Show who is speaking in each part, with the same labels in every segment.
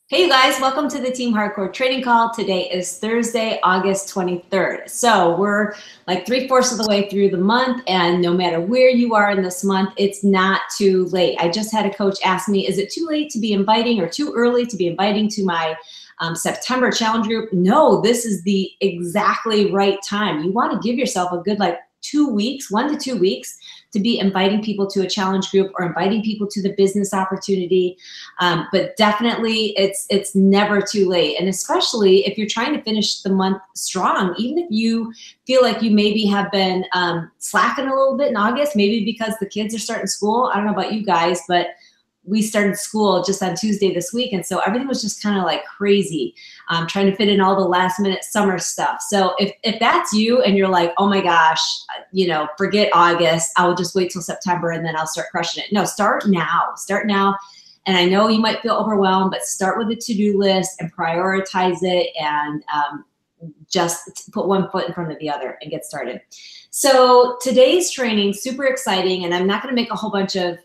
Speaker 1: Hey you guys, welcome to the Team Hardcore Trading Call. Today is Thursday, August 23rd. So we're like 3/4 of the way through the month, and no matter where you are in this month, it's not too late. I just had a coach ask me, is it too late to be inviting or too early to be inviting to my September challenge group? No, this is the exactly right time. You want to give yourself a good 2 weeks, 1 to 2 weeks to be inviting people to a challenge group or inviting people to the business opportunity. But definitely it's never too late. And especially if you're trying to finish the month strong, even if you feel like you maybe have been slacking a little bit in August, maybe because the kids are starting school. I don't know about you guys, but we started school just on Tuesday this week. And so everything was just kind of like crazy, trying to fit in all the last minute summer stuff. So if that's you and you're like, oh my gosh, forget August, I will just wait till September and then I'll start crushing it. No, start now. And I know you might feel overwhelmed, but start with a to-do list and prioritize it, and just put one foot in front of the other and get started. So today's training, super exciting, and I'm not going to make a whole bunch of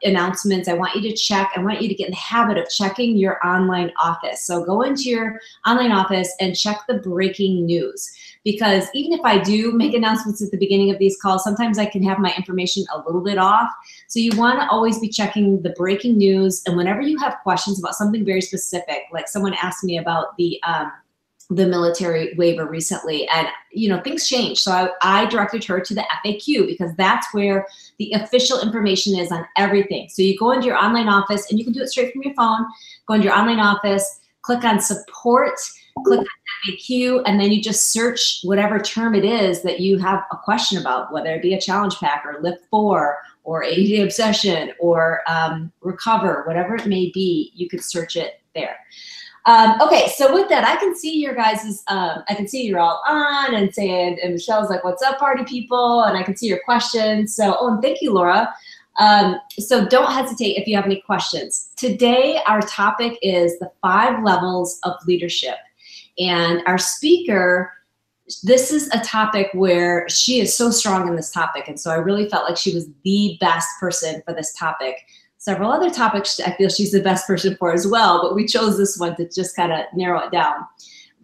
Speaker 1: announcements. I want you to check. I want you to get in the habit of checking your online office. So go into your online office and check the breaking news, because even if I do make announcements at the beginning of these calls, sometimes I can have my information a little bit off. So you want to always be checking the breaking news. And whenever you have questions about something very specific, like someone asked me about the military waiver recently, and things change. So I directed her to the FAQ, because that's where the official information is on everything. So you go into your online office, and you can do it straight from your phone. Go into your online office, click on support, click on FAQ, and then you just search whatever term it is that you have a question about, whether it be a challenge pack or lift 4 or 80-day obsession or recover, whatever it may be, you could search it there. Okay, so with that, I can see your guys's, I can see you're all on and saying, and Michelle's like, what's up, party people? And I can see your questions. So, and thank you, Laura. So don't hesitate if you have any questions. Today, our topic is the 5 levels of leadership. And our speaker, this is a topic where she is so strong in this topic. And so I really felt like she was the best person for this topic. Several other topics I feel she's the best person for as well, but we chose this one to just kind of narrow it down.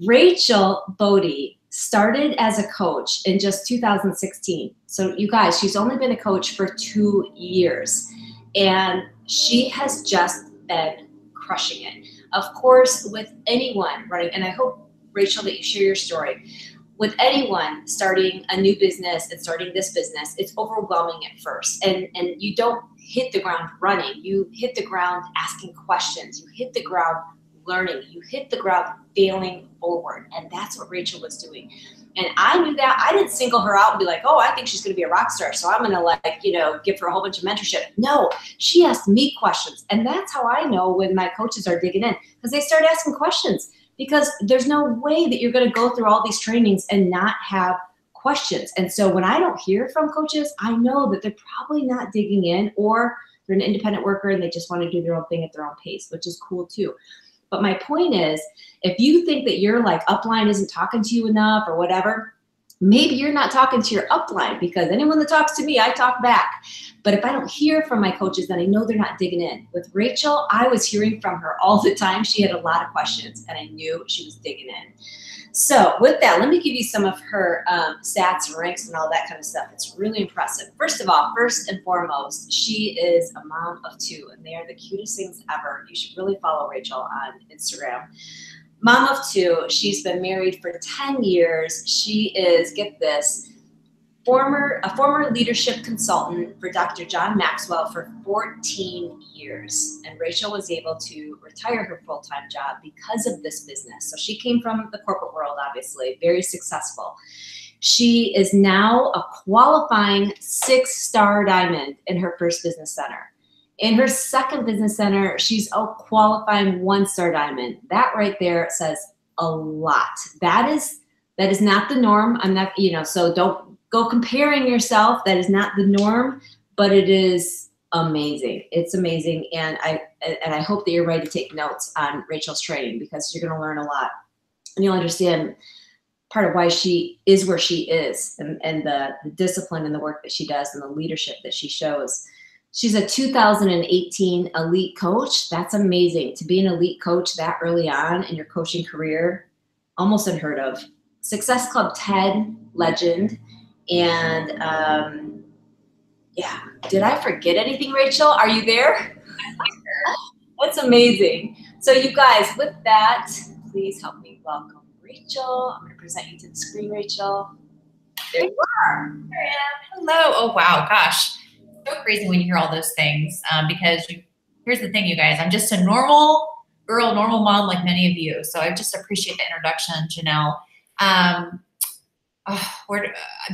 Speaker 1: Rachel Bodie started as a coach in just 2016. So you guys, she's only been a coach for 2 years, and she has just been crushing it. Of course, with anyone running, and I hope, Rachel, that you share your story. With anyone starting a new business and starting this business, it's overwhelming at first. And you don't hit the ground running. You hit the ground asking questions. You hit the ground learning. You hit the ground failing forward. And that's what Rachel was doing. And I knew that. I didn't single her out and be like, oh, I think she's going to be a rock star, so I'm going to give her a whole bunch of mentorship. No, she asked me questions. And that's how I know when my coaches are digging in, because they start asking questions. Because there's no way that you're going to go through all these trainings and not have questions. And so when I don't hear from coaches, I know that they're probably not digging in, or they're an independent worker and they just want to do their own thing at their own pace, which is cool too. But my point is, if you think that your upline isn't talking to you enough or whatever, maybe you're not talking to your upline, because anyone that talks to me, I talk back. But if I don't hear from my coaches, then I know they're not digging in. With Rachel, I was hearing from her all the time. She had a lot of questions, and I knew she was digging in. So with that, let me give you some of her stats and ranks and all that kind of stuff. It's really impressive. First of all, first and foremost, she is a mom of 2, and they are the cutest things ever. You should really follow Rachel on Instagram. Mom of 2, she's been married for 10 years. She is, get this, a former leadership consultant for Dr. John Maxwell for 14 years. And Rachel was able to retire her full-time job because of this business. So she came from the corporate world, obviously, very successful. She is now a qualifying 6-star diamond in her first business center. In her second business center, she's a qualifying 1-star diamond. That right there says a lot. That is not the norm. I'm not, so don't go comparing yourself. That is not the norm, but it is amazing. It's amazing. And I hope that you're ready to take notes on Rachel's training, because you're going to learn a lot, and you'll understand part of why she is where she is, and the discipline and the work that she does and the leadership that she shows. She's a 2018 elite coach. That's amazing to be an elite coach that early on in your coaching career. Almost unheard of. Success Club TED legend. And yeah, did I forget anything, Rachel? Are you there? That's amazing. So you guys, with that, please help me welcome Rachel. I'm going to present you to the screen, Rachel. There you are.
Speaker 2: There I am. Hello. Oh, wow. Gosh. So crazy when you hear all those things because here's the thing, you guys. I'm just a normal girl, normal mom like many of you. So I just appreciate the introduction, Janelle. I'm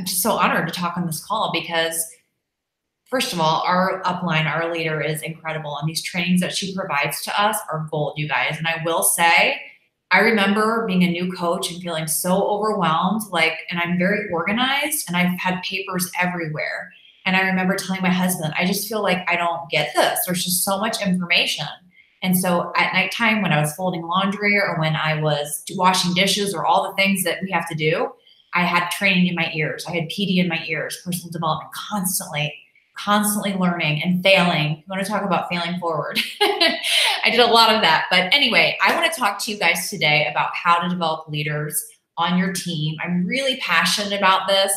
Speaker 2: just so honored to talk on this call because, first of all, our upline, our leader is incredible. And these trainings that she provides to us are gold, you guys. And I will say, I remember being a new coach and feeling so overwhelmed, and I'm very organized and I've had papers everywhere. And I remember telling my husband, I just feel like I don't get this. There's just so much information. And so at nighttime when I was folding laundry or when I was washing dishes or all the things that we have to do, I had training in my ears. I had PD in my ears, personal development, constantly learning and failing. You want to talk about failing forward? I did a lot of that. But anyway, I want to talk to you guys today about how to develop leaders on your team. I'm really passionate about this,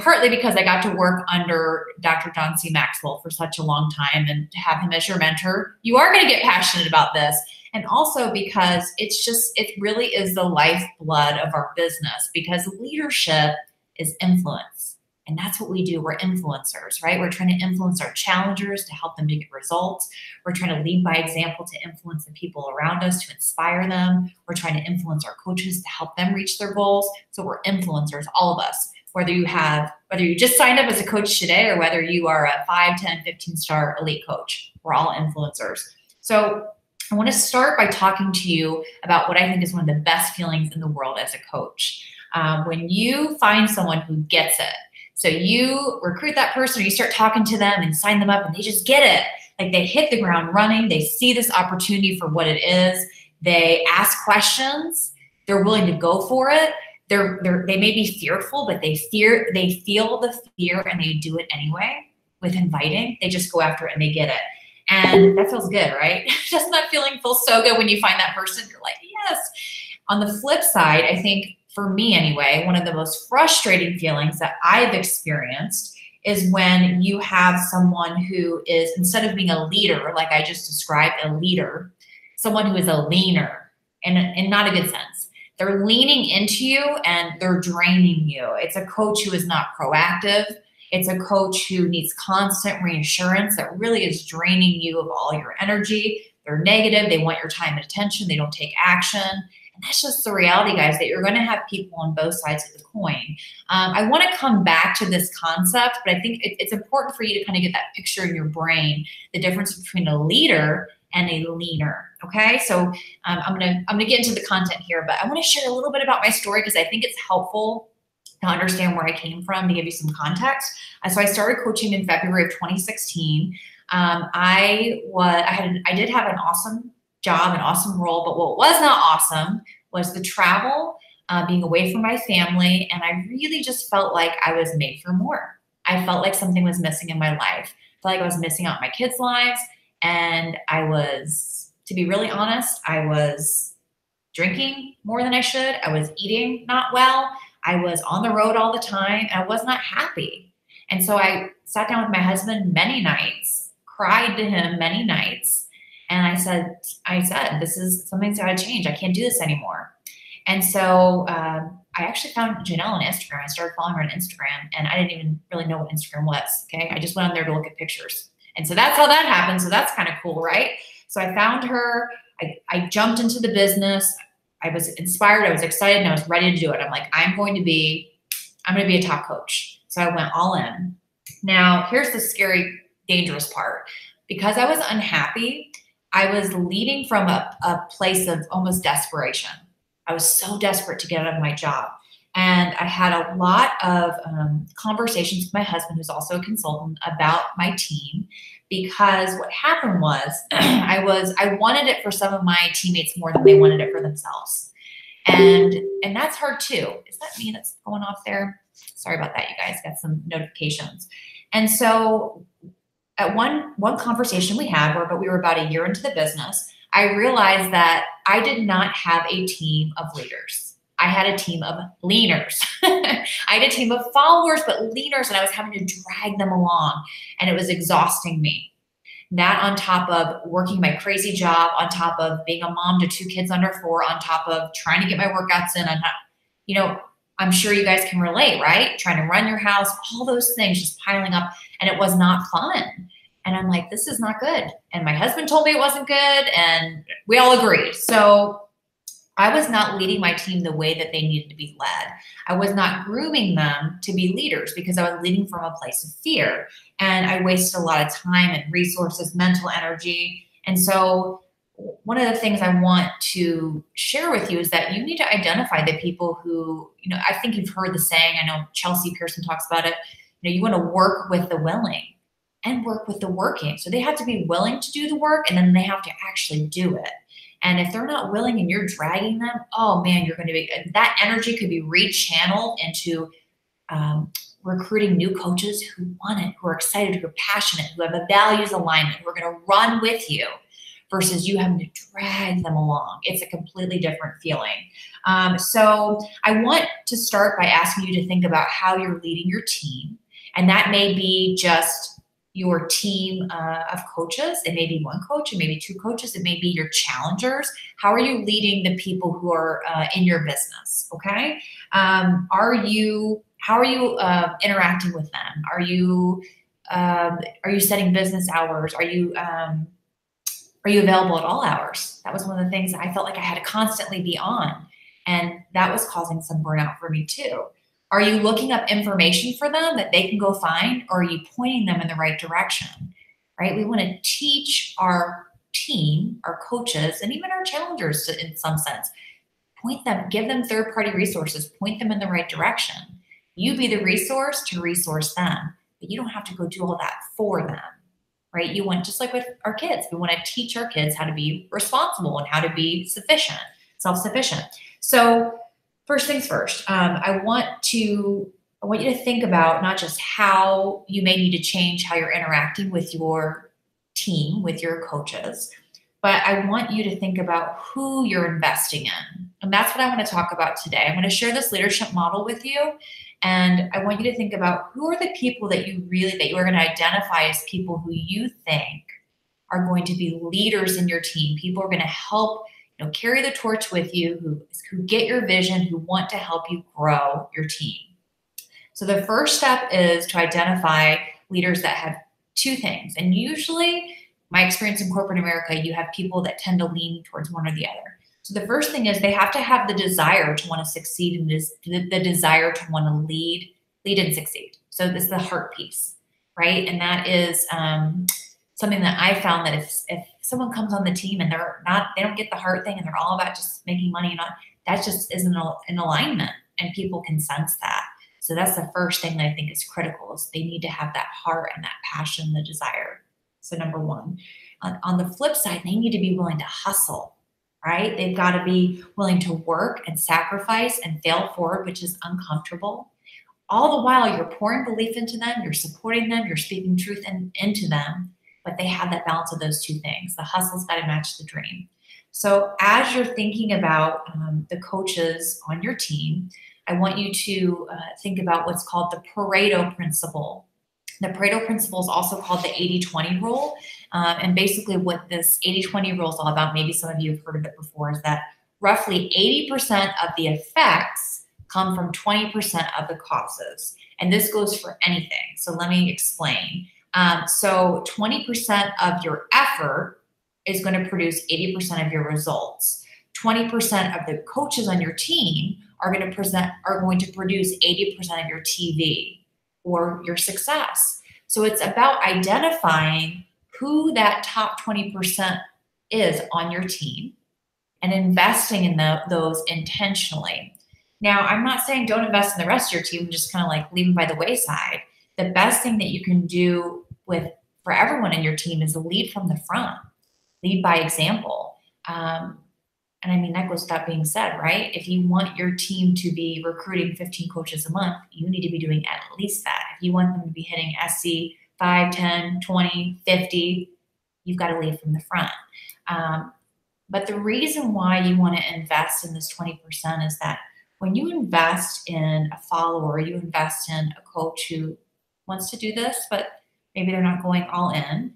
Speaker 2: partly because I got to work under Dr. John C. Maxwell for such a long time, and to have him as your mentor, you are going to get passionate about this. And also because it really is the lifeblood of our business, because leadership is influence. And that's what we do. We're influencers, right? We're trying to influence our challengers to help them to get results. We're trying to lead by example to influence the people around us, to inspire them. We're trying to influence our coaches to help them reach their goals. So we're influencers, all of us, whether you just signed up as a coach today or whether you are a 5, 10, 15-star elite coach. We're all influencers. So I want to start by talking to you about what I think is one of the best feelings in the world as a coach. When you find someone who gets it. So you recruit that person or you start talking to them and sign them up and they just get it. Like they hit the ground running. They see this opportunity for what it is. They ask questions. They're willing to go for it. They may be fearful, but they feel the fear and they do it anyway with inviting. They just go after it and they get it. And that feels good, right? Doesn't that feeling feel so good when you find that person? You're like, yes. On the flip side, I think for me anyway, one of the most frustrating feelings that I've experienced is when you have someone who is, instead of being a leader, like I just described, a leader, someone who is a leaner, in not a good sense. They're leaning into you and they're draining you. It's a coach who is not proactive. It's a coach who needs constant reassurance that really is draining you of all your energy. They're negative. They want your time and attention. They don't take action. And that's just the reality, guys, that you're going to have people on both sides of the coin. I want to come back to this concept, but I think it's important for you to kind of get that picture in your brain, the difference between a leader and a leaner. Okay, so I'm gonna get into the content here, but I want to share a little bit about my story because I think it's helpful to understand where I came from, to give you some context. So I started coaching in February of 2016. I did have an awesome job, an awesome role, but what was not awesome was the travel, being away from my family, and I really just felt like I was made for more. I felt like something was missing in my life. I felt like I was missing out on my kids' lives, and I was, to be really honest, I was drinking more than I should. I was eating not well. I was on the road all the time. And I was not happy. And so I sat down with my husband many nights, cried to him many nights. And I said, this is something's got to change. I can't do this anymore. And so I actually found Janelle on Instagram. I started following her on Instagram, and I didn't even really know what Instagram was. Okay, I just went on there to look at pictures, and so that's how that happened. So that's kind of cool, right? So I found her. I jumped into the business. I was inspired. I was excited, and I was ready to do it. I'm like, I'm going to be a top coach. So I went all in. Now, here's the scary, dangerous part. Because I was unhappy, I was leading from a place of almost desperation. I was so desperate to get out of my job. And I had a lot of conversations with my husband, who's also a consultant, about my team, because what happened was I wanted it for some of my teammates more than they wanted it for themselves. And that's hard too. Is that me that's going off there? Sorry about that, you guys. Got some notifications. And so at one conversation we had, but we were about a year into the business, I realized that I did not have a team of leaders. I had a team of leaners. I had a team of followers, but leaners, and I was having to drag them along, and it was exhausting me. That on top of working my crazy job, on top of being a mom to 2 kids under 4, on top of trying to get my workouts in, and I'm sure you guys can relate, right? Trying to run your house, all those things just piling up, and it was not fun. And I'm like, this is not good. And my husband told me it wasn't good, and we all agreed. So I was not leading my team the way that they needed to be led. I was not grooming them to be leaders because I was leading from a place of fear. And I wasted a lot of time and resources, mental energy. And so one of the things I want to share with you is that you need to identify the people who, I think you've heard the saying, I know Chelsea Pearson talks about it, you want to work with the willing and work with the working. So they have to be willing to do the work, and then they have to actually do it. And if they're not willing and you're dragging them, oh man, that energy could be rechanneled into recruiting new coaches who want it, who are excited, who are passionate, who have a values alignment, who are going to run with you, versus you having to drag them along. It's a completely different feeling. So I want to start by asking you to think about how you're leading your team. And that may be just your team of coaches. It may be 1 coach, it may be 2 coaches, it may be your challengers. How are you leading the people who are in your business? Okay. How are you interacting with them? Are you setting business hours? Are you available at all hours? That was one of the things that I felt like I had to constantly be on. And that was causing some burnout for me too. Are you looking up information for them that they can go find, or are you pointing them in the right direction, right? We want to teach our team, our coaches, and even our challengers in some sense, give them third-party resources, point them in the right direction. You be the resource to resource them, but you don't have to go do all that for them, right? You want, just like with our kids, we want to teach our kids how to be responsible and how to be self-sufficient. So first things first, I want you to think about not just how you may need to change how you're interacting with your team, with your coaches, but I want you to think about who you're investing in. And that's what I want to talk about today. I'm going to share this leadership model with you. And I want you to think about who are the people that you are going to identify as people who you think are going to be leaders in your team. People are going to help carry the torch with you, who get your vision, who want to help you grow your team. So the first step is to identify leaders that have 2 things. And usually, my experience in corporate America, you have people that tend to lean towards one or the other. So the first thing is they have to have the desire to want to succeed, and the desire to want to lead and succeed. So this is the heart piece, right? And that is something that I found that if someone comes on the team and they don't get the heart thing and they're all about just making money, that just isn't in alignment, and people can sense that. So that's the first thing that I think is critical, is they need to have that heart and that passion, the desire. So number 1. On the flip side, they need to be willing to hustle, right? They've got to be willing to work and sacrifice and fail forward, which is uncomfortable. All the while you're pouring belief into them, you're supporting them, you're speaking truth into them, but they have that balance of those 2 things. The hustle's got to match the dream. So as you're thinking about the coaches on your team, I want you to think about what's called the Pareto principle. The Pareto principle is also called the 80-20 rule. And basically what this 80-20 rule is all about, maybe some of you have heard of it before, is that roughly 80% of the effects come from 20% of the causes. And this goes for anything. So let me explain. So 20% of your effort is going to produce 80% of your results. 20% of the coaches on your team are going to produce 80% of your TV or your success. So it's about identifying who that top 20% is on your team and investing in those intentionally. Now, I'm not saying don't invest in the rest of your team, just kind of like leave them by the wayside. The best thing that you can do for everyone in your team is to lead from the front, lead by example. And I mean, that goes without being said, right? If you want your team to be recruiting 15 coaches a month, you need to be doing at least that. If you want them to be hitting SC 5, 10, 20, 50, you've got to lead from the front. But the reason why you want to invest in this 20% is that when you invest in a follower, you invest in a coach who wants to do this, but maybe they're not going all in,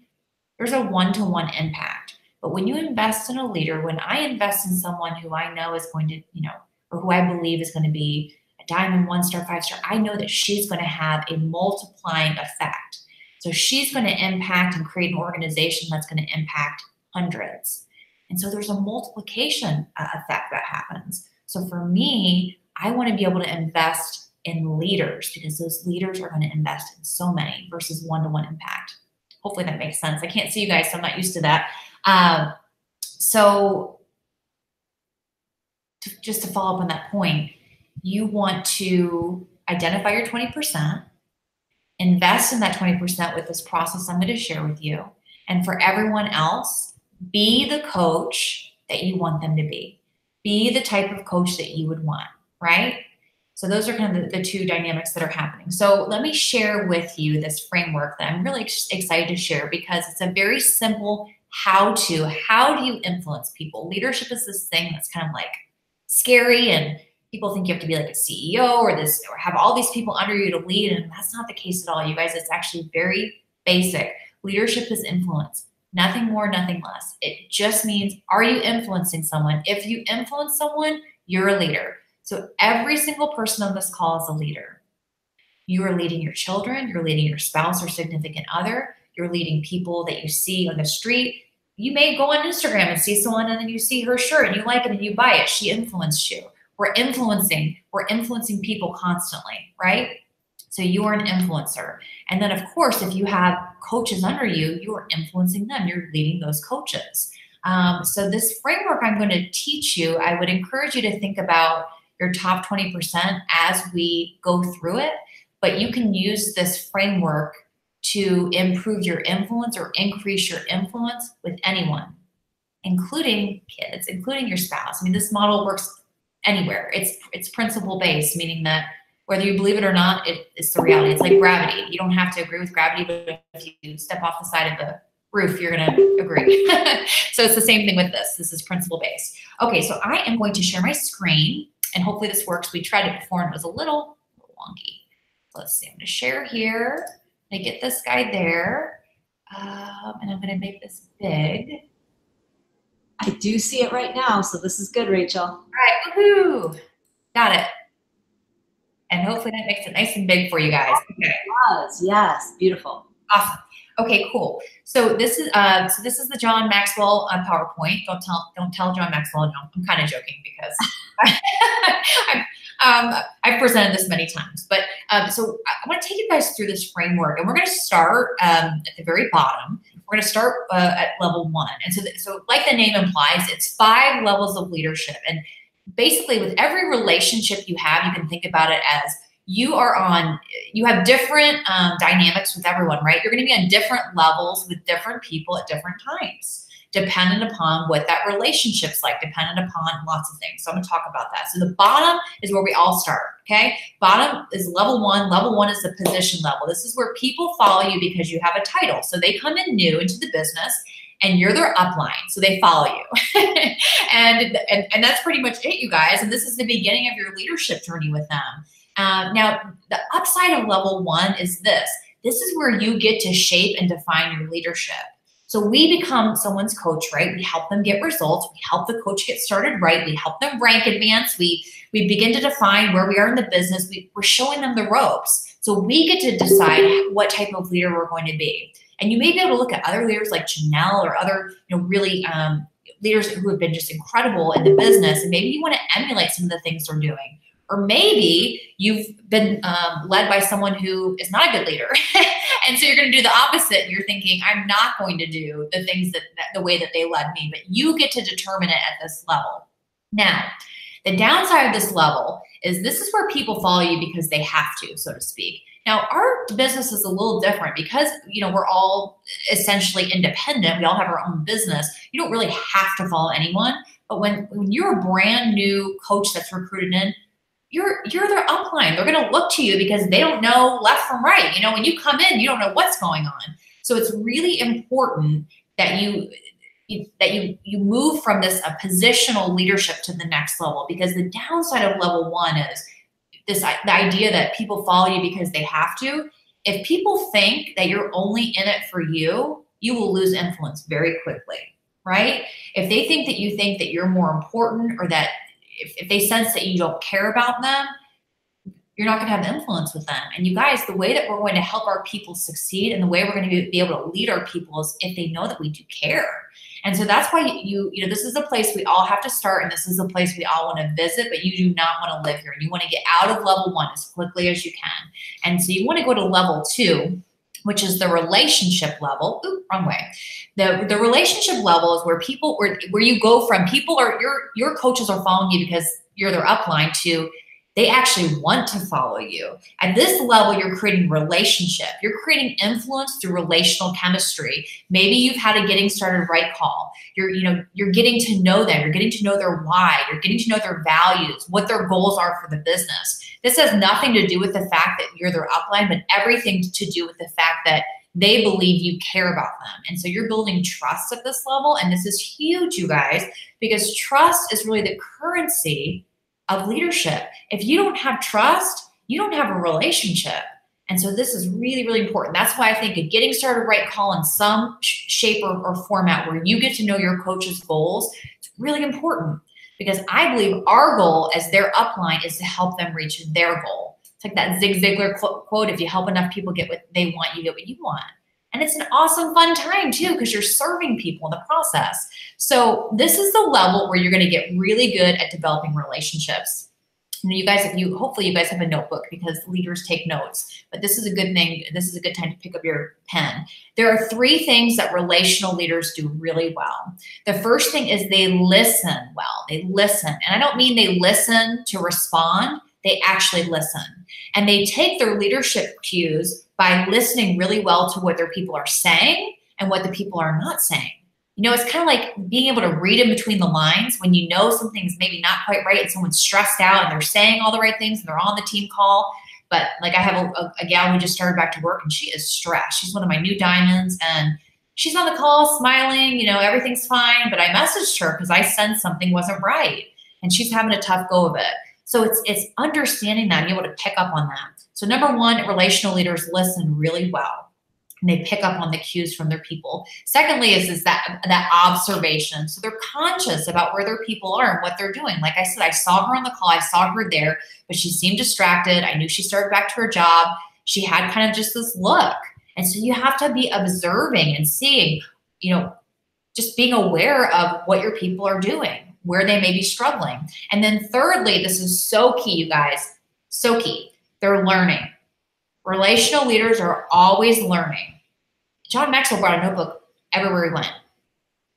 Speaker 2: there's a one-to-one impact. But when you invest in a leader, when I invest in someone who I know is going to, or who I believe is going to be a diamond, 1-star, 5-star, I know that she's going to have a multiplying effect. So she's going to impact and create an organization that's going to impact hundreds. And so there's a multiplication effect that happens. So for me, I want to be able to invest in leaders because those leaders are going to invest in so many versus one-to-one impact. Hopefully that makes sense. I can't see you guys, so I'm not used to that. Just to follow up on that point, you want to identify your 20%, invest in that 20% with this process I'm going to share with you. And for everyone else, be the coach that you want them to be. Be the type of coach that you would want, right? So those are kind of the two dynamics that are happening. So let me share with you this framework that I'm really excited to share because it's a very simple how do you influence people? Leadership is this thing that's kind of like scary and people think you have to be like a CEO or have all these people under you to lead. And that's not the case at all, you guys. It's actually very basic. Leadership is influence. Nothing more, nothing less. It just means, are you influencing someone? If you influence someone, you're a leader. So every single person on this call is a leader. You are leading your children. You're leading your spouse or significant other. You're leading people that you see on the street. You may go on Instagram and see someone and then you see her shirt and you like it and you buy it. She influenced you. We're influencing people constantly, right? So you are an influencer. And then of course, if you have coaches under you, you are influencing them. You're leading those coaches. So this framework I'm going to teach you, I would encourage you to think about your top 20% as we go through it, but you can use this framework to improve your influence or increase your influence with anyone, including kids, including your spouse. I mean, this model works anywhere. It's principle based, meaning that whether you believe it or not, it's the reality. It's like gravity. You don't have to agree with gravity, but if you step off the side of the roof, you're going to agree. So it's the same thing with this. This is principle based. Okay, so I am going to share my screen and hopefully this works. We tried it before and it was a little wonky. So let's see, I'm going to share here. I'm going to get this guy there. And I'm going to make this big.
Speaker 1: I do see it right now, so this is good, Rachel.
Speaker 2: All right, woohoo. Got it. And hopefully that makes it nice and big for you guys. Okay.
Speaker 1: Yes, beautiful.
Speaker 2: Awesome. Okay, cool. So this is the John Maxwell PowerPoint. Don't tell John Maxwell. No, I'm kind of joking because I've presented this many times. But so I want to take you guys through this framework, and we're going to start at the very bottom. We're going to start at level 1, and so like the name implies, it's 5 levels of leadership. And basically, with every relationship you have, you can think about it as you have different dynamics with everyone, right? You're going to be on different levels with different people at different times, dependent upon what that relationship's like, dependent upon lots of things. So I'm going to talk about that. So the bottom is where we all start, okay? Bottom is level 1. Level 1 is the position level. This is where people follow you because you have a title. So they come in new into the business and you're their upline, so they follow you. and that's pretty much it, you guys. And this is the beginning of your leadership journey with them. Now, the upside of level 1 is this. This is where you get to shape and define your leadership. So we become someone's coach, right? We help them get results. We help the coach get started right. We help them rank advance. We begin to define where we are in the business. We're showing them the ropes. So we get to decide what type of leader we're going to be. And you may be able to look at other leaders like Janelle or other, really leaders who have been just incredible in the business. And maybe you want to emulate some of the things they're doing. Or maybe you've been led by someone who is not a good leader. And so you're going to do the opposite. You're thinking, I'm not going to do the things the way that they led me, but you get to determine it at this level. Now, the downside of this level is this is where people follow you because they have to, so to speak. Now, our business is a little different because, we're all essentially independent. We all have our own business. You don't really have to follow anyone. But when you're a brand new coach that's recruited in, you're their upline. They're going to look to you because they don't know left from right. You know, when you come in, you don't know what's going on. So it's really important that you move from this positional leadership to the next level, because the downside of level one is the idea that people follow you because they have to. If people think that you're only in it for you, you will lose influence very quickly, right? If they think that you're more important, or that if they sense that you don't care about them, you're not going to have influence with them. And you guys, the way that we're going to help our people succeed and the way we're going to be able to lead our people is if they know that we do care. And so that's why you know, this is a place we all have to start, and this is a place we all want to visit, but you do not want to live here. You want to get out of level one as quickly as you can. And so you want to go to level two, which is the relationship level. Ooh, wrong way. The relationship level is where you go from people are your coaches are following you because you're their upline, to they actually want to follow you. At this level, you're creating relationship. You're creating influence through relational chemistry. Maybe you've had a getting started right call. You're getting to know them. You're getting to know their why. You're getting to know their values, what their goals are for the business. This has nothing to do with the fact that you're their upline, but everything to do with the fact that they believe you care about them. And so you're building trust at this level. And this is huge, you guys, because trust is really the currency of leadership. If you don't have trust, you don't have a relationship. And so this is really, really important. That's why I think a getting started right call in some shape or format where you get to know your coach's goals, it's really important, because I believe our goal as their upline is to help them reach their goal. It's like that Zig Ziglar quote, if you help enough people get what they want, you get what you want. And it's an awesome, fun time too, because you're serving people in the process. So this is the level where you're going to get really good at developing relationships. You guys, hopefully you guys have a notebook, because leaders take notes, but this is a good thing. This is a good time to pick up your pen. There are 3 things that relational leaders do really well. The first thing is they listen well. They listen. And I don't mean they listen to respond. They actually listen. And they take their leadership cues by listening really well to what their people are saying and what the people are not saying. You know, it's kind of like being able to read in between the lines when you know something's maybe not quite right and someone's stressed out and they're saying all the right things and they're on the team call. But like I have a gal who just started back to work, and she is stressed. She's one of my new diamonds, and she's on the call smiling, you know, everything's fine. But I messaged her because I sensed something wasn't right, and she's having a tough go of it. So it's understanding that and being able to pick up on that. So number 1, relational leaders listen really well, and they pick up on the cues from their people. Secondly is that observation. So they're conscious about where their people are and what they're doing. Like I said, I saw her on the call, I saw her there, but she seemed distracted. I knew she started back to her job. She had kind of just this look. And so you have to be observing and seeing, you know, just being aware of what your people are doing, where they may be struggling. And then thirdly, this is so key, you guys, so key. They're learning. Relational leaders are always learning. John Maxwell brought a notebook everywhere he went.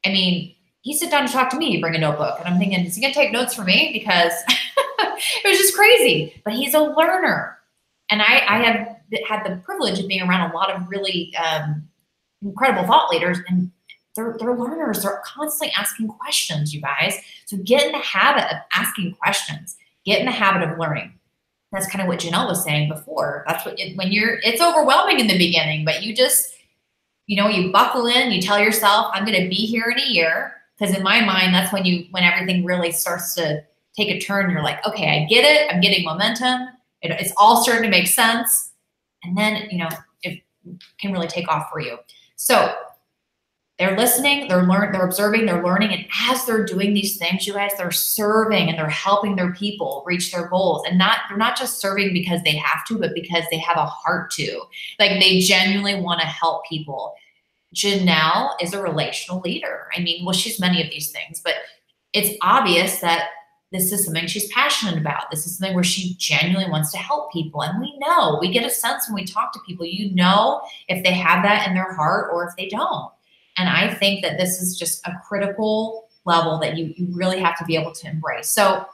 Speaker 2: I mean, he sat down to talk to me, bring a notebook. And I'm thinking, is he going to take notes for me? Because it was just crazy. But he's a learner. And I have had the privilege of being around a lot of really incredible thought leaders. And they're learners. They're constantly asking questions, you guys. So get in the habit of asking questions. Get in the habit of learning. That's kind of what Janelle was saying before. That's what it's overwhelming in the beginning, but you just, you know, you buckle in, you tell yourself, I'm going to be here in a year. Because in my mind, that's when everything really starts to take a turn. You're like, okay, I get it. I'm getting momentum. It's all starting to make sense. And then, you know, it can really take off for you. So they're listening, they're observing, they're learning. And as they're doing these things, you guys, they're serving and they're helping their people reach their goals. And they're not just serving because they have to, but because they have a heart to. Like, they genuinely want to help people. Janelle is a relational leader. I mean, well, she's many of these things, but it's obvious that this is something she's passionate about. This is something where she genuinely wants to help people. And we get a sense when we talk to people, you know, if they have that in their heart or if they don't. And I think that this is just a critical level that you really have to be able to embrace. So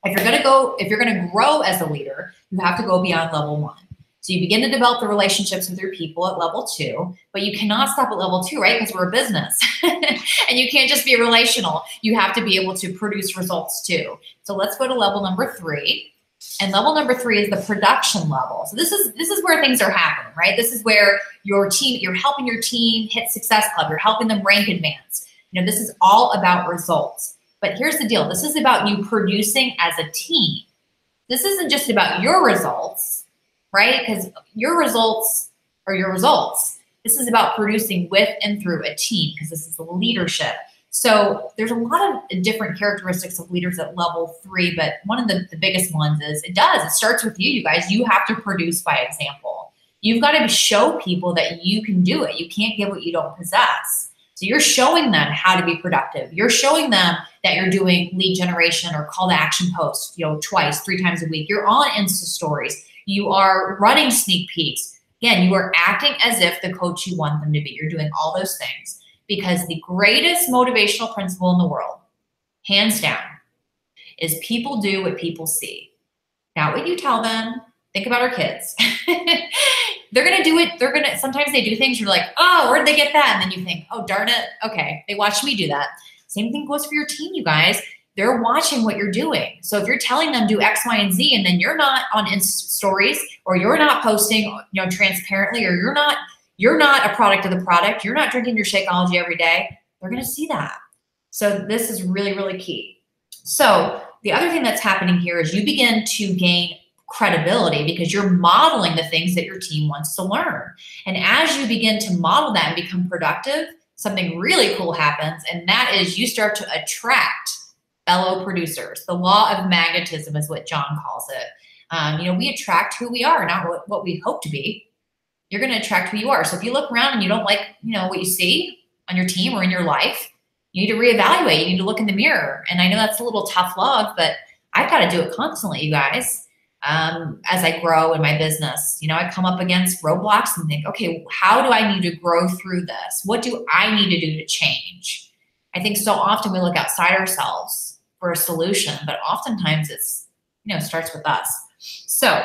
Speaker 2: if you're going to grow as a leader, you have to go beyond level 1. So you begin to develop the relationships with your people at level 2, but you cannot stop at level 2, right? Because we're a business and you can't just be relational. You have to be able to produce results too. So let's go to level number 3. And level number 3 is the production level. So this is where things are happening, right? This is where your team, you're helping your team hit Success Club. You're helping them rank advance. You know, this is all about results. But here's the deal. This is about you producing as a team. This isn't just about your results, right? Because your results are your results. This is about producing with and through a team, because this is leadership. So there's a lot of different characteristics of leaders at level 3, but one of the biggest ones is it starts with you guys. You have to produce by example. You've got to show people that you can do it. You can't give what you don't possess. So you're showing them how to be productive. You're showing them that you're doing lead generation or call to action posts, you know, twice, 3 times a week. You're on Insta stories. You are running sneak peeks. Again, you are acting as if the coach you want them to be. You're doing all those things. Because the greatest motivational principle in the world, hands down, is people do what people see. Not what you tell them. Think about our kids. They're going to do it. Sometimes they do things, you're like, oh, where'd they get that? And then you think, oh, darn it. Okay, they watched me do that. Same thing goes for your team, you guys. They're watching what you're doing. So if you're telling them do X, Y, and Z, and then you're not on Insta stories, or you're not posting, you know, transparently, or you're not a product of the product, you're not drinking your Shakeology every day, they're going to see that. So this is really, really key. So the other thing that's happening here is you begin to gain credibility because you're modeling the things that your team wants to learn. And as you begin to model that and become productive, something really cool happens, and that is you start to attract fellow producers. The law of magnetism is what John calls it. You know, we attract who we are, not what we hope to be. You're going to attract who you are. So if you look around and you don't like, you know, what you see on your team or in your life, you need to reevaluate. You need to look in the mirror. And I know that's a little tough love, but I've got to do it constantly, you guys. As I grow in my business, you know, I come up against roadblocks and think, okay, how do I need to grow through this? What do I need to do to change? I think so often we look outside ourselves for a solution, but oftentimes it's, you know, starts with us. So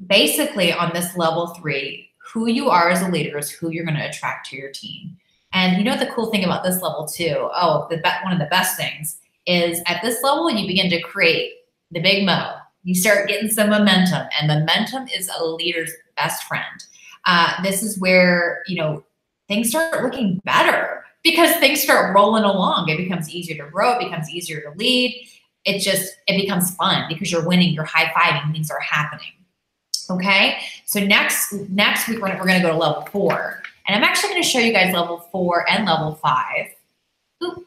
Speaker 2: basically on this level 3, who you are as a leader is who you're going to attract to your team. And you know, the cool thing about this level too, one of the best things is at this level, you begin to create the big mo. You start getting some momentum, and momentum is a leader's best friend. This is where, you know, things start looking better because things start rolling along. It becomes easier to grow. It becomes easier to lead. It becomes fun because you're winning, you're high-fiving, things are happening. Okay, so next week we're going to go to level 4, and I'm actually going to show you guys level 4 and level 5. Oop,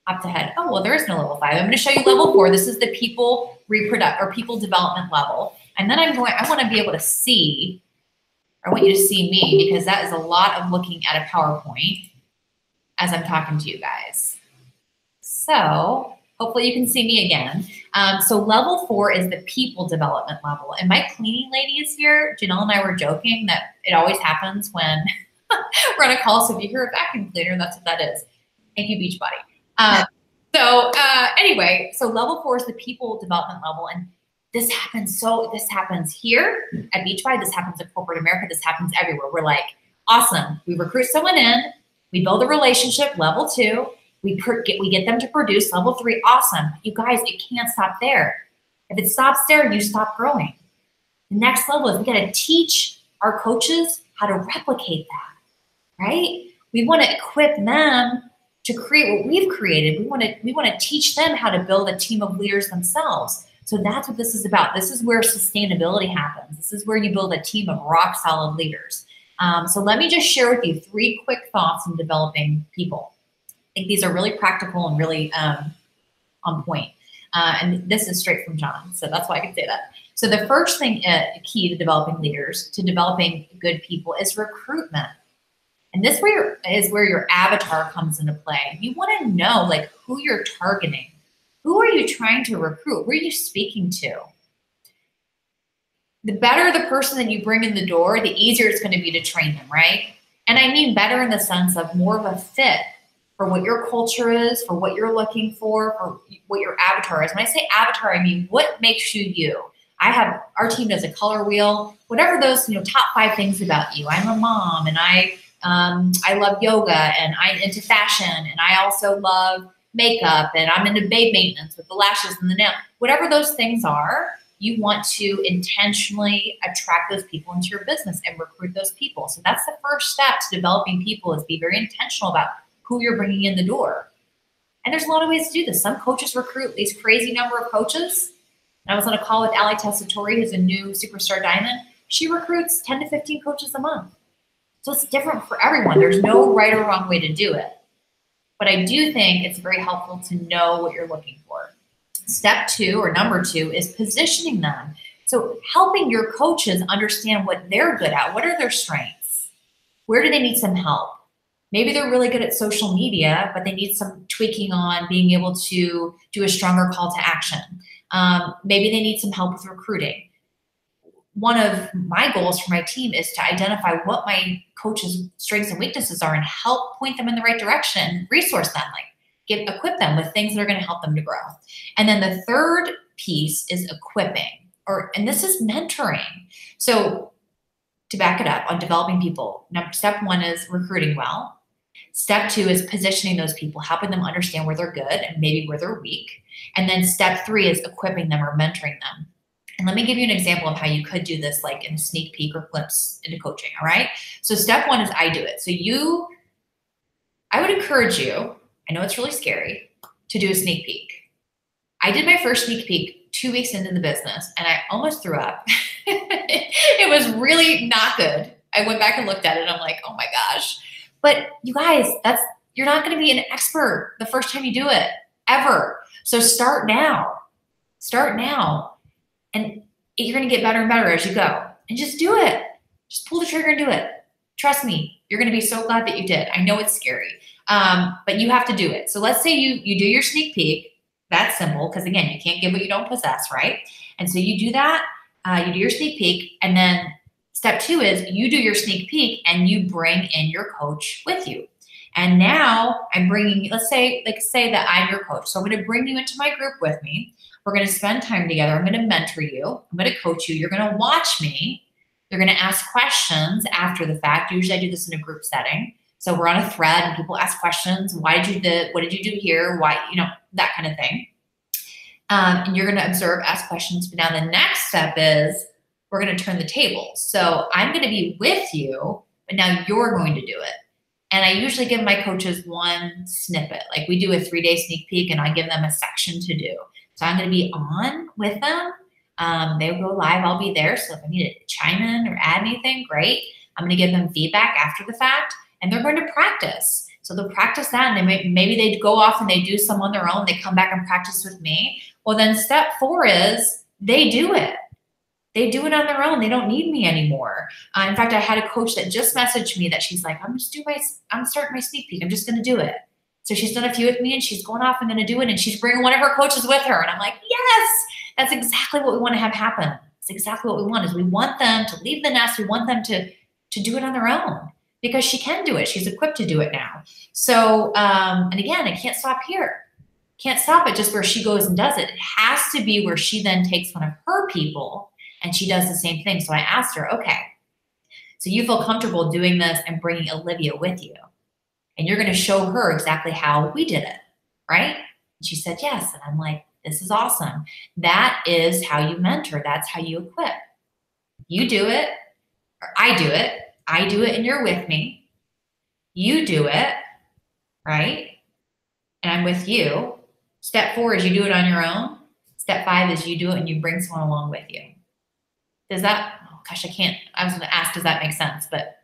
Speaker 2: hopped ahead. Oh well, there is no level 5. I'm going to show you level 4. This is the people development level, and then I want to be able to see. I want you to see me because that is a lot of looking at a PowerPoint as I'm talking to you guys. So hopefully you can see me again. So level 4 is the people development level. And my cleaning lady is here. Janelle and I were joking that it always happens when we're on a call. So if you hear a vacuum cleaner, that's what that is. Thank you, Beachbody. Anyway, so level 4 is the people development level. And this happens here at Beachbody. This happens in corporate America. This happens everywhere. We're like, awesome. We recruit someone in. We build a relationship, level 2. We get them to produce level 3. Awesome. You guys, it can't stop there. If it stops there, you stop growing. The next level is we got to teach our coaches how to replicate that, right? We want to equip them to create what we've created. We want to teach them how to build a team of leaders themselves. So that's what this is about. This is where sustainability happens. This is where you build a team of rock solid leaders. So let me just share with you 3 quick thoughts on developing people. I think these are really practical and really on point. And this is straight from John, so that's why I can say that. So the first thing, key to developing leaders, to developing good people, is recruitment. And this is where your avatar comes into play. You want to know like who you're targeting. Who are you trying to recruit? Who are you speaking to? The better the person that you bring in the door, the easier it's going to be to train them, right? And I mean better in the sense of more of a fit for what your culture is, for what you're looking for what your avatar is. When I say avatar, I mean what makes you you. Our team does a color wheel, whatever those, top 5 things about you. I'm a mom, and I love yoga, and I'm into fashion, and I also love makeup, and I'm into babe maintenance with the lashes and the nail. Whatever those things are, you want to intentionally attract those people into your business and recruit those people. So that's the first step to developing people, is be very intentional about who you're bringing in the door. And there's a lot of ways to do this. Some coaches recruit these crazy number of coaches. And I was on a call with Ali Tessitore, who's a new superstar diamond. She recruits 10 to 15 coaches a month. So it's different for everyone. There's no right or wrong way to do it. But I do think it's very helpful to know what you're looking for. Step 2, or number 2, is positioning them. So helping your coaches understand what they're good at. What are their strengths? Where do they need some help? Maybe they're really good at social media, but they need some tweaking on being able to do a stronger call to action. Maybe they need some help with recruiting. One of my goals for my team is to identify what my coaches' strengths and weaknesses are and help point them in the right direction, resource them, equip them with things that are going to help them to grow. And then the third piece is equipping, and this is mentoring. So to back it up on developing people, step 1 is recruiting well. Step 2 is positioning those people, helping them understand where they're good and maybe where they're weak. And then step 3 is equipping them or mentoring them. And let me give you an example of how you could do this, like in a sneak peek or glimpse into coaching, all right? So step 1 is I do it. So I would encourage you, I know it's really scary, to do a sneak peek. I did my first sneak peek 2 weeks into the business, and I almost threw up. It was really not good. I went back and looked at it, and I'm like, oh my gosh. But you guys, you're not going to be an expert the first time you do it, ever. So start now. Start now. And you're going to get better and better as you go. And just do it. Just pull the trigger and do it. Trust me, you're going to be so glad that you did. I know it's scary, but you have to do it. So let's say you do your sneak peek. That's simple, because again, you can't give what you don't possess, right? And so you do that. You do your sneak peek, and then step 2 is you do your sneak peek and you bring in your coach with you. And now I'm bringing, let's say that I'm your coach. So I'm going to bring you into my group with me. We're going to spend time together. I'm going to mentor you. I'm going to coach you. You're going to watch me. You're going to ask questions after the fact. Usually I do this in a group setting. So we're on a thread and people ask questions. What did you do here? Why, that kind of thing. And you're going to observe, ask questions. But now the next step is we're going to turn the tables. So I'm going to be with you, but now you're going to do it. And I usually give my coaches one snippet. Like we do a 3-day sneak peek and I give them a section to do. So I'm going to be on with them. They'll go live. I'll be there. So if I need to chime in or add anything, great. I'm going to give them feedback after the fact, and they're going to practice. So they'll practice that, and maybe they go off and they do some on their own. They come back and practice with me. Well, then step 4 is they do it. They do it on their own. They don't need me anymore. In fact, I had a coach that just messaged me that she's like, I'm starting my sneak peek. I'm just going to do it. So she's done a few with me and she's going off and going to do it. And she's bringing one of her coaches with her. And I'm like, yes, that's exactly what we want to have happen. It's exactly what we want, is we want them to leave the nest. We want them to do it on their own, because she can do it. She's equipped to do it now. So, and again, I can't stop here. Can't stop it just where she goes and does it. It has to be where she then takes one of her people and she does the same thing. So I asked her, okay, so you feel comfortable doing this and bringing Olivia with you, and you're going to show her exactly how we did it, right? And she said, yes. And I'm like, this is awesome. That is how you mentor. That's how you equip. You do it, or I do it. I do it and you're with me. You do it, right? And I'm with you. Step 4 is you do it on your own. Step 5 is you do it and you bring someone along with you. Does that, oh gosh, I was going to ask, does that make sense? But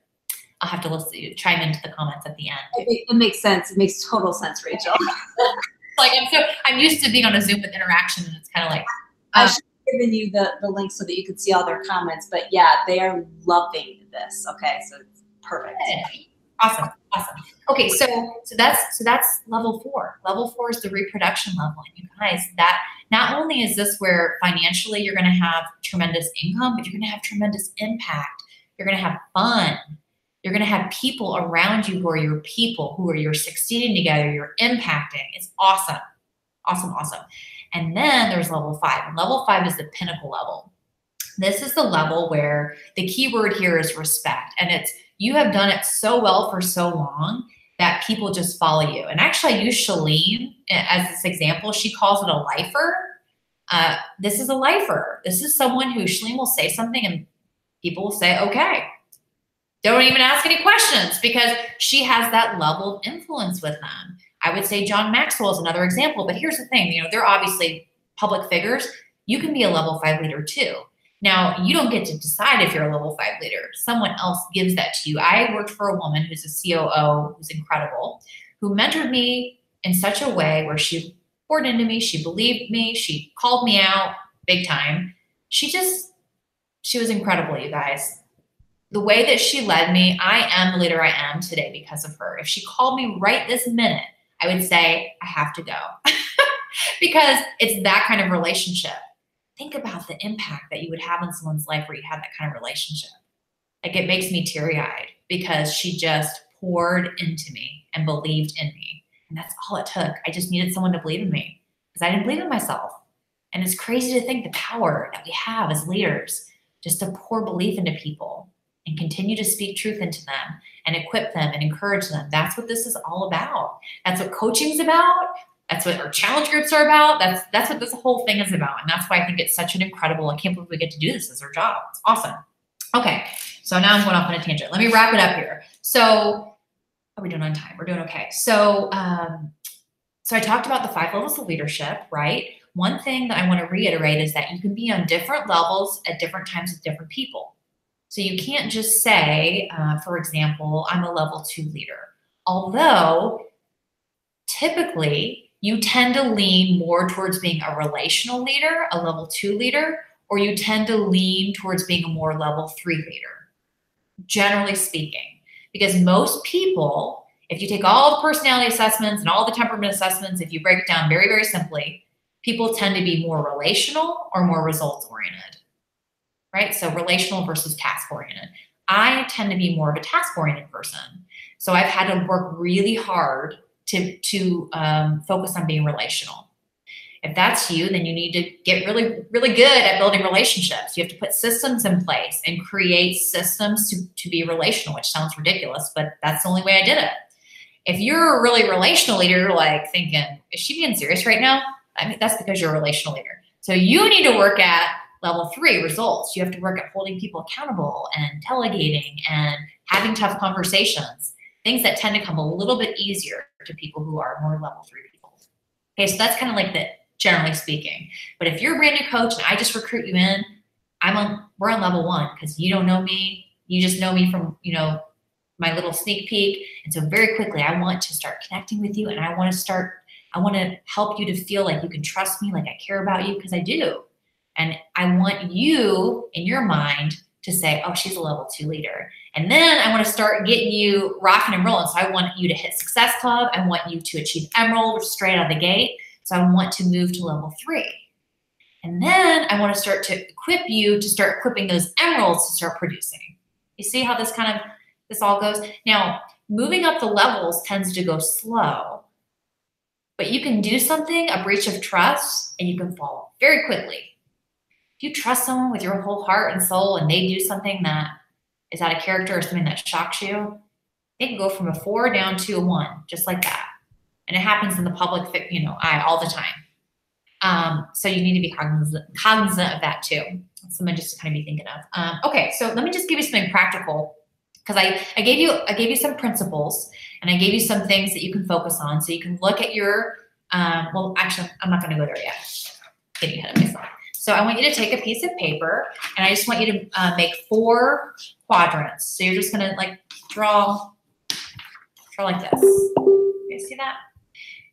Speaker 2: I'll have to chime into the comments at the end.
Speaker 1: It makes sense. It makes total sense, Rachel.
Speaker 2: I'm used to being on a Zoom with interaction, and it's kind of like.
Speaker 1: I should have given you the link so that you could see all their comments, but yeah, they are loving this. Okay, so it's perfect.
Speaker 2: Awesome. Okay, so that's level 4. Level 4 is the reproduction level. And you guys, that not only is this where financially you're going to have tremendous income, but you're going to have tremendous impact. You're going to have fun. You're going to have people around you who are your people, who are you're succeeding together, you're impacting. It's awesome. Awesome. And then there's level 5. And level 5 is the pinnacle level. This is the level where the key word here is respect. And it's, you have done it so well for so long that people just follow you. And actually I use Chalene as this example. She calls it a lifer. This is a lifer. This is someone who Chalene will say something and people will say, okay. Don't even ask any questions because she has that level of influence with them. I would say John Maxwell is another example, but here's the thing, they're obviously public figures. You can be a level 5 leader too. Now, you don't get to decide if you're a level 5 leader. Someone else gives that to you. I worked for a woman who's a COO, who's incredible, who mentored me in such a way where she poured into me, she believed me, she called me out big time. She was incredible, you guys. The way that she led me, I am the leader I am today because of her. If she called me right this minute, I would say, I have to go. Because it's that kind of relationship. Think about the impact that you would have in someone's life where you have that kind of relationship. Like, it makes me teary-eyed because she just poured into me and believed in me. And that's all it took. I just needed someone to believe in me because I didn't believe in myself. And it's crazy to think the power that we have as leaders just to pour belief into people and continue to speak truth into them and equip them and encourage them. That's what this is all about. That's what coaching's about. That's what our challenge groups are about. That's what this whole thing is about. And that's why I think it's such an incredible, I can't believe we get to do this as our job. It's awesome. Okay, so now I'm going off on a tangent. Let me wrap it up here. So, are we doing on time? We're doing okay. So, so I talked about the 5 levels of leadership, right? One thing that I want to reiterate is that you can be on different levels at different times with different people. So you can't just say, for example, I'm a level 2 leader. Although typically you tend to lean more towards being a relational leader, a level 2 leader, or you tend to lean towards being a more level 3 leader, generally speaking. Because most people, if you take all the personality assessments and all the temperament assessments, if you break it down very, very simply, people tend to be more relational or more results oriented. Right? So relational versus task-oriented. I tend to be more of a task-oriented person. So I've had to work really hard to focus on being relational. If that's you, then you need to get really, really good at building relationships. You have to put systems in place and create systems to be relational, which sounds ridiculous, but that's the only way I did it. If you're a really relational leader, you're like thinking, is she being serious right now? I mean, that's because you're a relational leader. So you need to work at level 3, results. You have to work at holding people accountable and delegating and having tough conversations, things that tend to come a little bit easier to people who are more level 3 people. Okay, so that's kind of like the generally speaking. But if you're a brand new coach and I just recruit you in, we're on level 1 because you don't know me. You just know me from, my little sneak peek. And so very quickly, I want to start connecting with you and I want to help you to feel like you can trust me, like I care about you, because I do. And I want you in your mind to say, oh, she's a level 2 leader. And then I want to start getting you rocking and rolling. So I want you to hit Success Club. I want you to achieve Emerald straight out of the gate. So I want to move to level 3. And then I want to start to equip you to start equipping those emeralds to start producing. You see how this all goes? Now, moving up the levels tends to go slow. But you can do something, a breach of trust, and you can fall very quickly. If you trust someone with your whole heart and soul and they do something that is out of character or something that shocks you, they can go from a 4 down to a 1, just like that. And it happens in the public, eye all the time. So you need to be cognizant of that too. That's something just to kind of be thinking of. Okay, so let me just give you something practical because I gave you some principles and I gave you some things that you can focus on so you can look at your, well, actually, I'm not going to go there yet. Getting ahead of myself. So I want you to take a piece of paper and I just want you to make 4 quadrants. So you're just going to draw like this. You guys see that?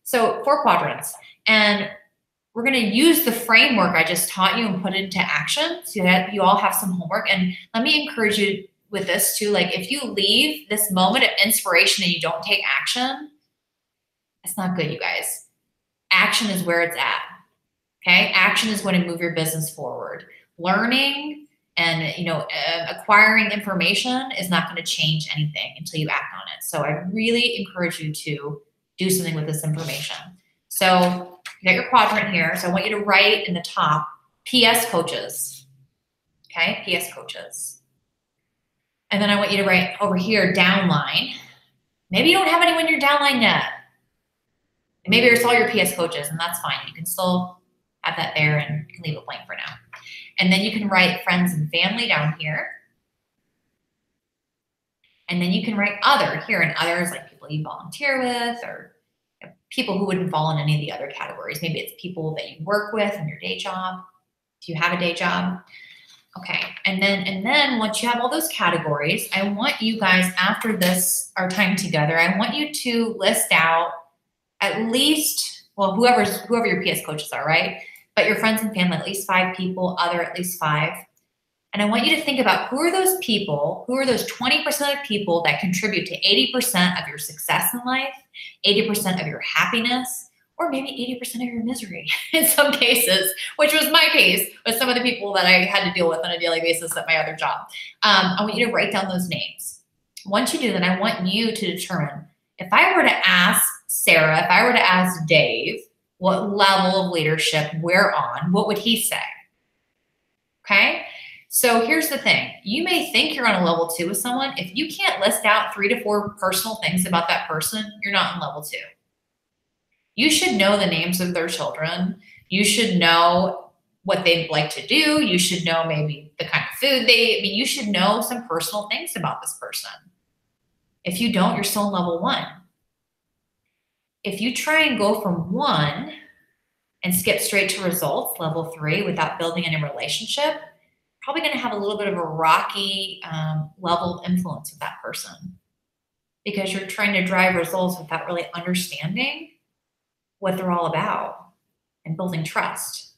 Speaker 2: So 4 quadrants. And we're going to use the framework I just taught you and put it into action so that you all have some homework. And let me encourage you with this too. If you leave this moment of inspiration and you don't take action, that's not good, you guys. Action is where it's at. Okay, action is going to move your business forward. Learning and acquiring information is not going to change anything until you act on it. So I really encourage you to do something with this information. So you got your quadrant here. So I want you to write in the top, PS coaches. Okay, PS coaches. And then I want you to write over here, downline. Maybe you don't have anyone in your downline yet. Maybe it's all your PS coaches, and that's fine. You can still have that there and you can leave it blank for now. And then you can write friends and family down here. And then you can write other here, and others like people you volunteer with, or people who wouldn't fall in any of the other categories. Maybe it's people that you work with in your day job. Do you have a day job? Okay, and then once you have all those categories, I want you guys, after this, our time together, I want you to list out at least, well, whoever your PS coaches are, right? But your friends and family, at least 5 people, other at least 5. And I want you to think about who are those people, who are those 20% of people that contribute to 80% of your success in life, 80% of your happiness, or maybe 80% of your misery in some cases, which was my case with some of the people that I had to deal with on a daily basis at my other job. I want you to write down those names. Once you do that, I want you to determine, if I were to ask Sarah, if I were to ask Dave, what level of leadership we're on, what would he say? Okay? So here's the thing. You may think you're on a level 2 with someone. If you can't list out 3 to 4 personal things about that person, you're not in level 2. You should know the names of their children. You should know what they'd like to do. You should know maybe the kind of food you should know some personal things about this person. If you don't, you're still in level 1. If you try and go from 1 and skip straight to results, level 3, without building any relationship, probably going to have a little bit of a rocky level of influence with that person, because you're trying to drive results without really understanding what they're all about and building trust.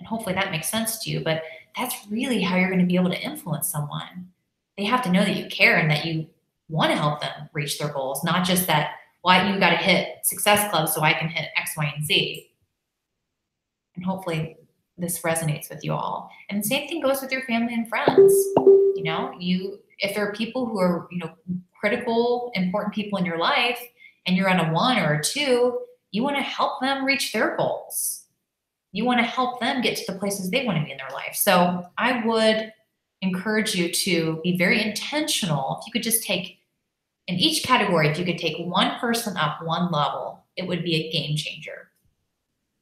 Speaker 2: And hopefully that makes sense to you, but that's really how you're going to be able to influence someone. They have to know that you care and that you want to help them reach their goals, not just that, well, you got to hit Success Club so I can hit X, Y, and Z. And hopefully this resonates with you all. And the same thing goes with your family and friends. You know, if there are people who are, critical, important people in your life, and you're on a 1 or a 2, you want to help them reach their goals. You want to help them get to the places they want to be in their life. So I would encourage you to be very intentional. If you could just take, in each category, if you could take one person up 1 level, it would be a game changer,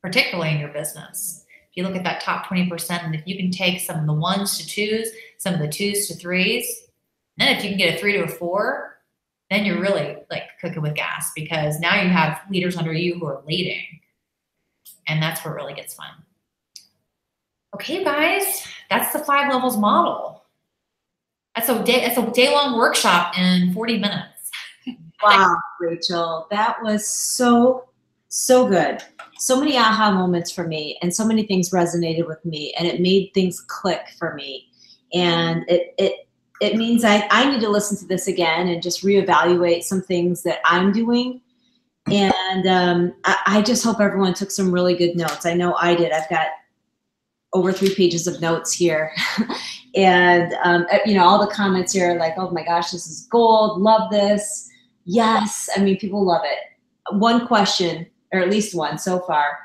Speaker 2: particularly in your business. If you look at that top 20%, and if you can take some of the 1s to 2s, some of the 2s to 3s, then if you can get a 3 to a 4, then you're really like cooking with gas, because now you have leaders under you who are leading. And that's where it really gets fun. Okay, guys, that's the 5 levels model. That's a day-long workshop in 40 minutes.
Speaker 1: Wow, Rachel, that was so good. So many aha moments for me, and so many things resonated with me, and it made things click for me. And it means I need to listen to this again and just reevaluate some things that I'm doing. And I just hope everyone took some really good notes. I know I did. I've got over 3 pages of notes here. And, all the comments here are like, oh my gosh, this is gold. Love this. Yes. I mean, people love it. One question, or at least one so far,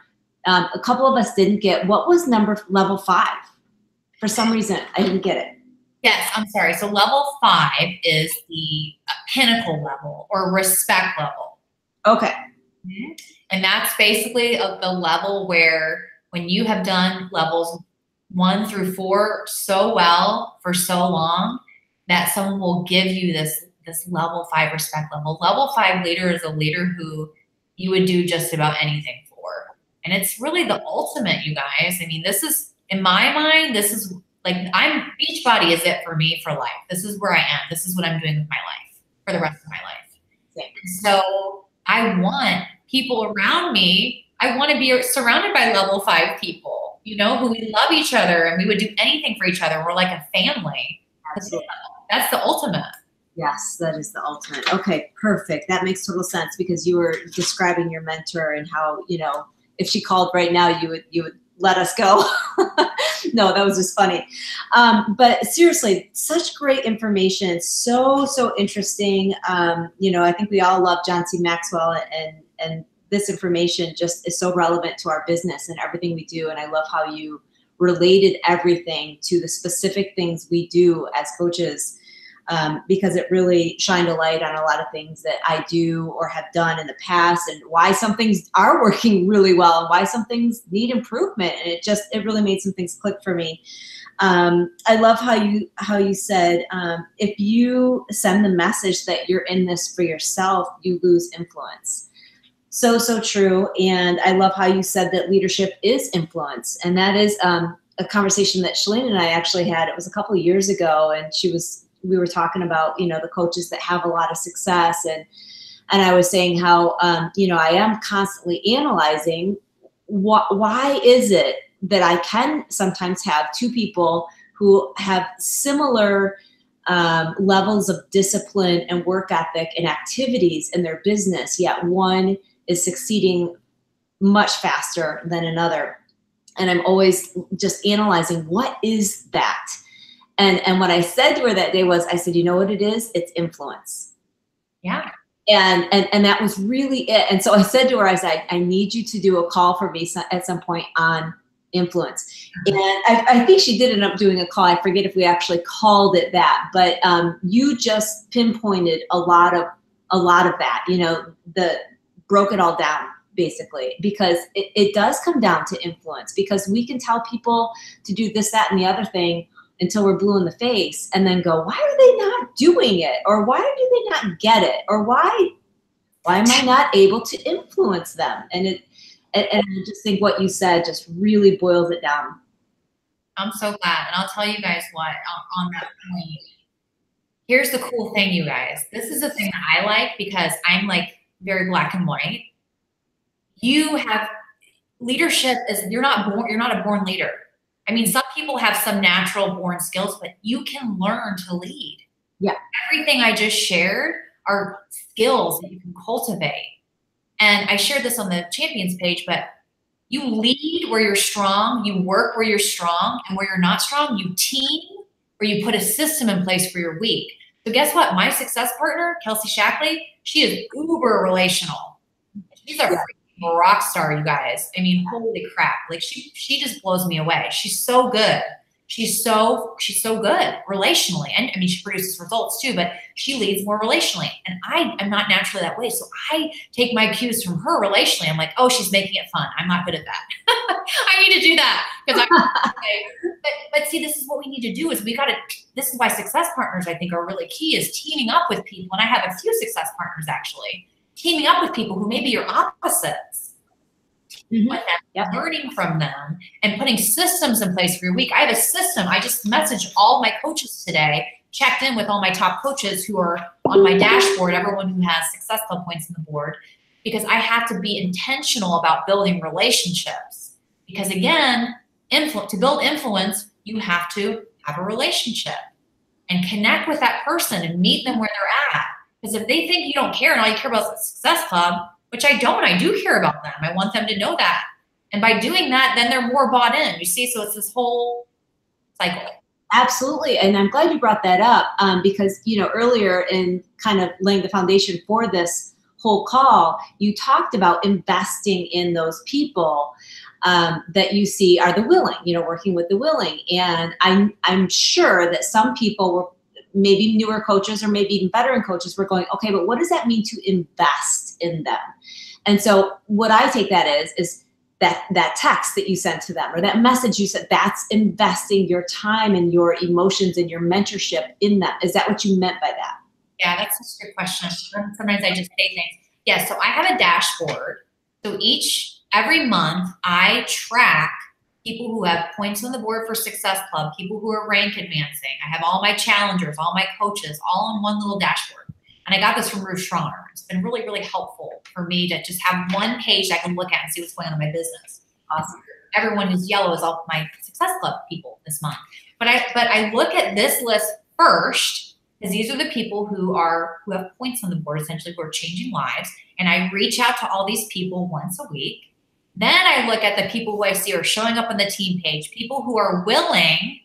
Speaker 1: a couple of us didn't get, what was level 5? For some reason, I didn't get it.
Speaker 2: Yes, I'm sorry. So level 5 is the pinnacle level or respect level.
Speaker 1: Okay.
Speaker 2: Mm-hmm. And that's basically the level where, when you have done levels 1 through 4 so well for so long, that someone will give you this level 5 respect level. Level 5 leader is a leader who you would do just about anything for. And it's really the ultimate, you guys. I mean, this is, in my mind, this is like, Beachbody is it for me for life. This is where I am. This is what I'm doing with my life for the rest of my life.
Speaker 1: Same.
Speaker 2: So I want people around me. I want to be surrounded by level 5 people, who we love each other and we would do anything for each other. We're like a family. That's the ultimate. Yes,
Speaker 1: that is the ultimate. Okay, perfect. That makes total sense, because you were describing your mentor and how, if she called right now, you would let us go. No, that was just funny. But seriously, such great information. So interesting. I think we all love John C. Maxwell, and this information just is so relevant to our business and everything we do. And I love how you related everything to the specific things we do as coaches. because it really shined a light on a lot of things that I do or have done in the past, and why some things are working really well and why some things need improvement. And it really made some things click for me. I love how you said, if you send the message that you're in this for yourself, you lose influence. So, so true. And I love how you said that leadership is influence. And that is a conversation that Shalene and I actually had. It was a couple of years ago, and we were talking about, the coaches that have a lot of success. And I was saying how, I am constantly analyzing why is it that I can sometimes have two people who have similar levels of discipline and work ethic and activities in their business, yet one is succeeding much faster than another. And I'm always just analyzing, what is that? And what I said to her that day was, I said, you know what it is? It's influence.
Speaker 2: Yeah.
Speaker 1: And that was really it. And so I said to her, I said, I need you to do a call for me at some point on influence. And I think she did end up doing a call. I forget if we actually called it that, but you just pinpointed a lot of that, broke it all down basically, because it does come down to influence, because we can tell people to do this, that, and the other thing until we're blue in the face, and then go, why are they not doing it? Or why do they not get it? Or why am I not able to influence them? And I just think what you said just really boils it down.
Speaker 2: I'm so glad. And I'll tell you guys what, on that point, here's the cool thing, you guys. This is the thing that I like, because I'm like very black and white. You have leadership you're not a born leader. I mean, some people have some natural born skills, but you can learn to lead.
Speaker 1: Yeah.
Speaker 2: Everything I just shared are skills that you can cultivate. And I shared this on the champions page, but you lead where you're strong, you work where you're strong, and where you're not strong, you team, or you put a system in place where you're weak. So guess what? My success partner, Kelsey Shackley, she is uber relational. She's a freaking rock star, you guys. I mean, holy crap. Like she just blows me away. She's so good. She's so good relationally. And I mean, she produces results too, but she leads more relationally. And I am not naturally that way. So I take my cues from her relationally. I'm like, oh, she's making it fun. I'm not good at that. I need to do that. Because but see, this is what we need to do, is this is why success partners, I think, are really key, is teaming up with people. And I have a few success partners actually, teaming up with people who maybe you're opposites. Mm-hmm. Learning from them and putting systems in place for your week. I have a system. I just messaged all my coaches today, checked in with all my top coaches who are on my dashboard, everyone who has Success Club points on the board, because I have to be intentional about building relationships. Because again, to build influence, you have to have a relationship and connect with that person and meet them where they're at. Because if they think you don't care and all you care about is Success Club, which I don't, I do care about them. I want them to know that. And by doing that, then they're more bought in, you see? So it's this whole cycle.
Speaker 1: Absolutely. And I'm glad you brought that up, because, earlier in kind of laying the foundation for this whole call, you talked about investing in those people that you see are the willing, working with the willing. And I'm sure that some people were maybe newer coaches or maybe even veteran coaches were going, okay, but what does that mean to invest in them? And so what I take that is that text that you sent to them, or that message you sent, that's investing your time and your emotions and your mentorship in them. Is that what you meant by that?
Speaker 2: Yeah, that's such a good question. Sometimes I just say things. Yeah, so I have a dashboard. So every month I track people who have points on the board for Success Club, people who are rank advancing. I have all my challengers, all my coaches, all on one little dashboard. And I got this from Ruth Schroner. It's been really, really helpful for me to just have one page I can look at and see what's going on in my business. Awesome. Everyone who's yellow is all my Success Club people this month. But I look at this list first, because these are the people who have points on the board, essentially, who are changing lives. And I reach out to all these people once a week. Then I look at the people who I see are showing up on the team page, people who are willing,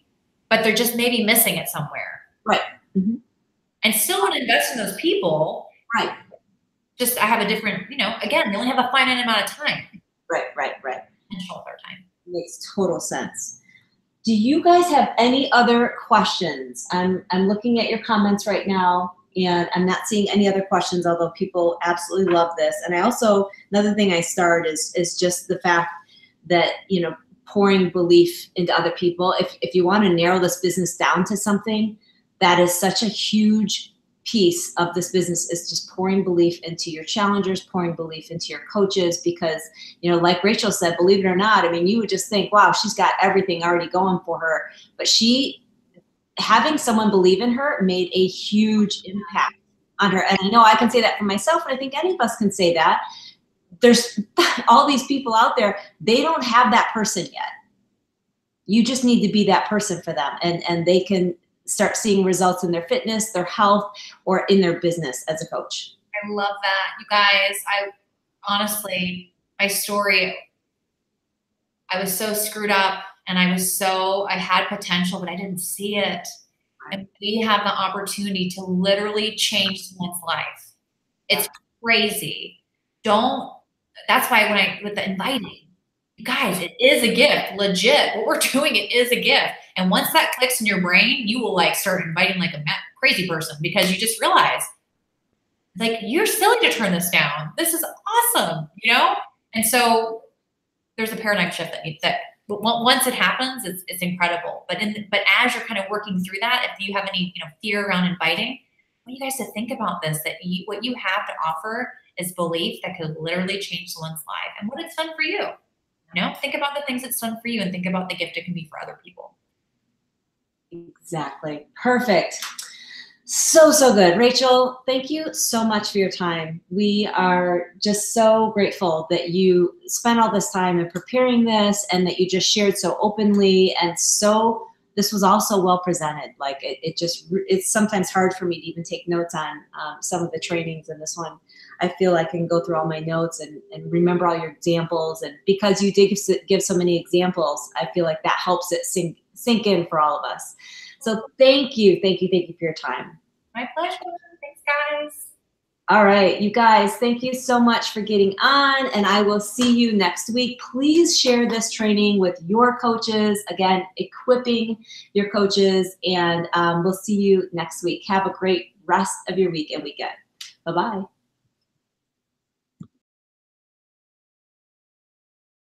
Speaker 2: but they're just maybe missing it somewhere.
Speaker 1: Right. Mm-hmm.
Speaker 2: And still want to invest in those people.
Speaker 1: Right.
Speaker 2: Just I have a different, again, we only have a finite amount of time.
Speaker 1: Right.
Speaker 2: Control of our time.
Speaker 1: Makes total sense. Do you guys have any other questions? I'm looking at your comments right now, and I'm not seeing any other questions, although people absolutely love this. And I also, another thing I started is just the fact that, you know, pouring belief into other people. If you want to narrow this business down to something, that is such a huge piece of this business, is just pouring belief into your challengers, pouring belief into your coaches, because, you know, like Rachel said, believe it or not, I mean, you would just think, wow, she's got everything already going for her, but having someone believe in her made a huge impact on her. And I know I can say that for myself, and I think any of us can say that. There's all these people out there, they don't have that person yet. You just need to be that person for them, and they can start seeing results in their fitness, their health, or in their business as a coach.
Speaker 2: I love that. You guys, I honestly, my story, I was so screwed up, and I had potential, but I didn't see it. And we have the opportunity to literally change someone's life. It's crazy. That's why with the inviting, you guys, it is a gift, legit. What we're doing, it is a gift. And once that clicks in your brain, you will like start inviting like a crazy person, because you just realize, like, you're silly to turn this down. This is awesome, you know? And so there's a paradigm shift but once it happens, it's incredible. But as you're kind of working through that, if you have any, you know, fear around inviting, I want you guys to think about this, that what you have to offer is belief that could literally change someone's life, and what it's done for you. You know, think about the things it's done for you, and think about the gift it can be for other people.
Speaker 1: Exactly. Perfect. So good. Rachel, thank you so much for your time. We are just so grateful that you spent all this time in preparing this, and that you just shared so openly, and this was also well presented. Like it's sometimes hard for me to even take notes on some of the trainings, and this one, I feel I can go through all my notes and remember all your examples. And because you did give so many examples, I feel like that helps it sink in for all of us. So thank you for your time.
Speaker 2: My pleasure. Thanks, guys.
Speaker 1: All right, you guys, thank you so much for getting on, and I will see you next week. Please share this training with your coaches. Again, equipping your coaches, and we'll see you next week. Have a great rest of your week and weekend. Bye-bye.